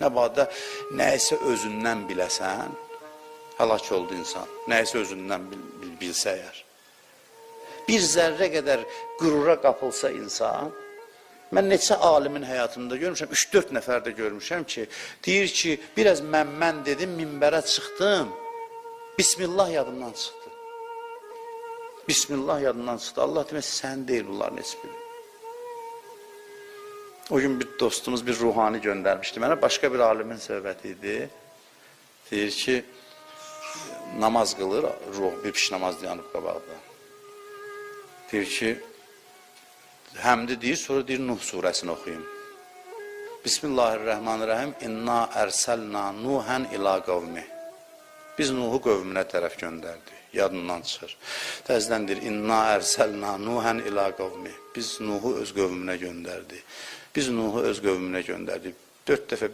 Nə badə nəyisə özündən biləsən, həlak oldu insan. Nəyisə özündən bilsə əgər. Bir zərrə qədər qürura qapılsa insan, mən neçə alimin həyatında görmüşəm, 3-4 nəfər də görmüşəm ki, deyir ki, biraz mən dedim, minbərə çıxdım, Bismillah yadımdan çıxdı. Bismillah yadımdan çıxdı. Allah demək, sən deyil bunların heç biri. O gün bir dostumuz bir ruhani göndərmişdi mənə, başqa bir alimin söhbəti idi. Deyir ki, namaz qılır, ruh bir piş namaz dayanıb qabaqda. Deyir ki, həmdi deyir, sonra deyir Nuh surəsini oxuyun. Bismillahirrahmanirrahim. İnna ərsəlna Nuhən ila qavmi. Biz Nuhu qövmünə tərəf göndərdik. Yadından çıxır. Təzdən deyir, İnna ərsəlna Nuhən ila qavmi. Biz Nuhu öz qövmünə göndərdik. Biz Nuhu öz qövmünə göndərdik. 4 dəfə